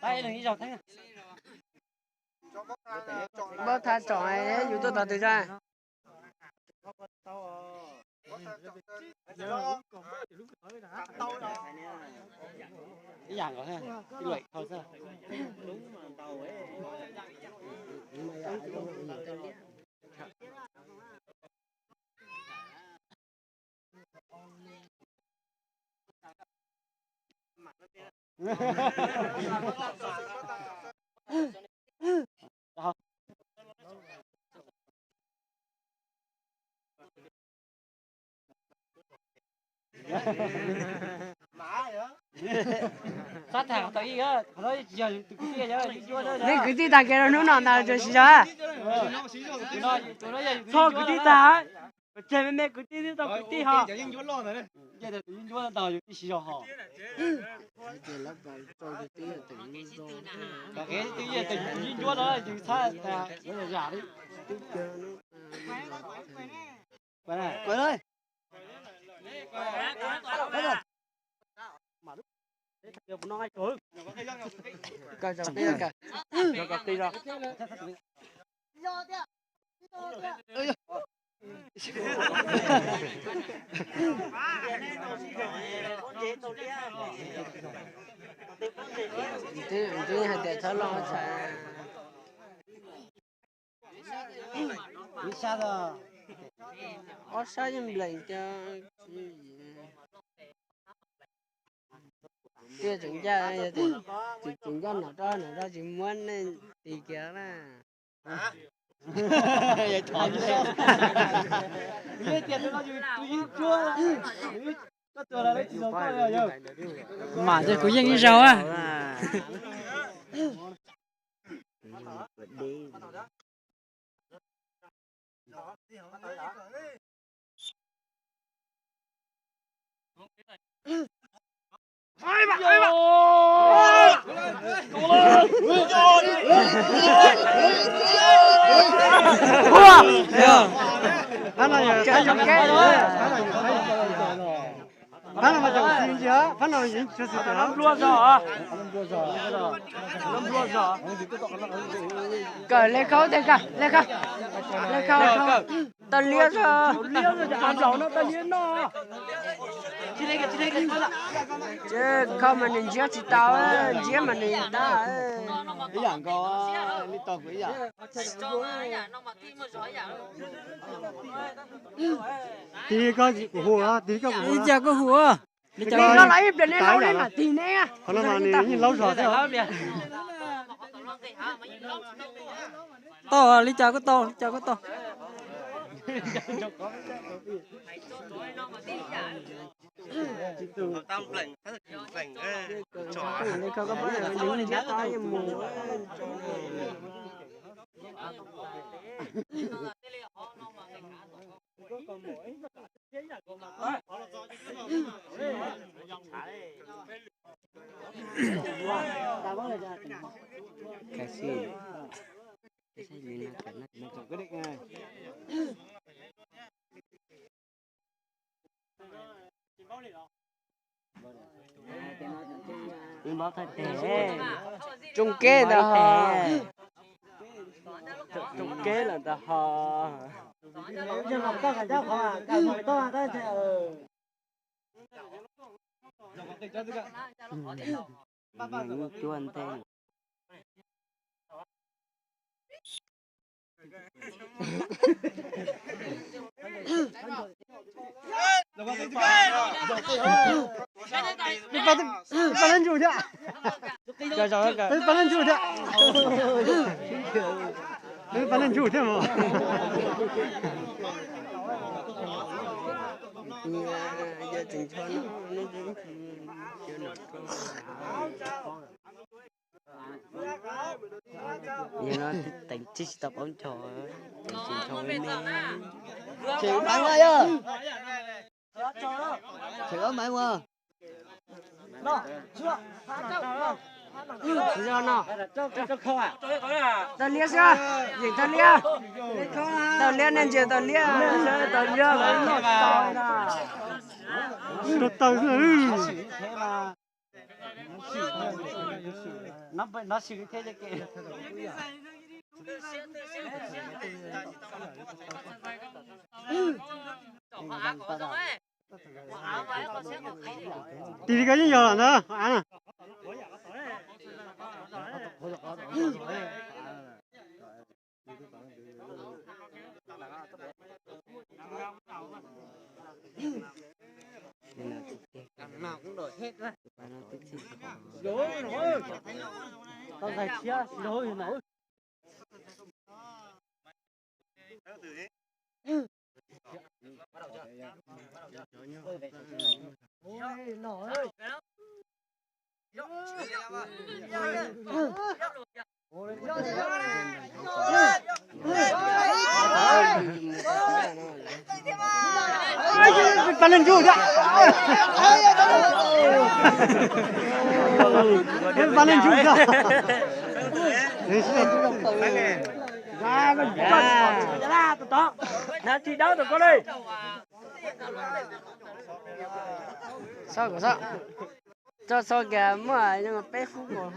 Đây đừng đi dọc thế. bao thà chọn ấy dù tôi tao từ ra Cái dạng có ha. Cái loại thôi sao? Đâu? Sát thẳng tới á, nói giờ từ cái kia nhá, nên cứ đi ta kia nó nào nào cho xí ra tụi nó giờ thôi cứ đi ta chơi mấy cứ đi tao cứ đi ha giờ tự nhiên chúa tao đi xí họ. Cái tự nhiên chúa đó là từ xa là nó là giả đi. Quay này, quay đây. Giờ nó ai trời. coi cho tí cả cho cả tí rồi tí hai để thở lo chạy Đi xa rồi. ở sao em lại cho kia chúng ta thì chúng ta nào đó chỉ muốn thì kia là Vậy thôi chứ. Cái tiền nó tự chua là. Nó tưởng là lấy chỉ số coi rồi nhá. mà cho cũng như rau á Ôi bà ơi bà. Hắn là cái giống cái rồi hắn là mà chẳng xin chưa hắn là những chưa xin lắm luôn rồi cởi lấy khâu thế cả lấy khâu tao lia rồi ăn lẩu nó tao lia nó chứ không mà nhìn chưa chỉ tao chỉ mà nhìn ta Cái dạng có đi tàu cái dạng. tí có hùa tí có đi hùa giờ có hùa đi nó lấy bên này lâu lên mà tí nè còn nó này nhìn lâu rồi thế hả to lý chào có to tao lạnh lạnh chó lấy khâu có phải là những chết to như mù cái gì gì nó Quyết định này. Mình bảo thật thế trung kế là hò trung kế là ta hò Nhưng mà các cháu họ cả một to tới thì chú anh tên đi bắt lên chủ chứ đi bắt lên chủ chứ đi bắt lên chủ chứ mà giờ tình cho nó cũng chưa được giờ nó tỉnh chỉ tập ống trò chỉ cho em chị bán ơi ơ. Chị ơi mày mà. Nó, chưa. giờ nó Cho không à? tao lia chưa gì tao lia nên giờ tao lia lấy nó nó tao Thế mà nó xử thế chứ kì đi cái gì giờ nữa ăn à nào cũng đổi hết đấy rồi tao phải chia rồi nấu ôi nổi bắn lên chú chứ bắn lên chú chứ ra tụi đó nè chị đâu tụi con đi sao cho kìa mà nhưng mà bé phú rồi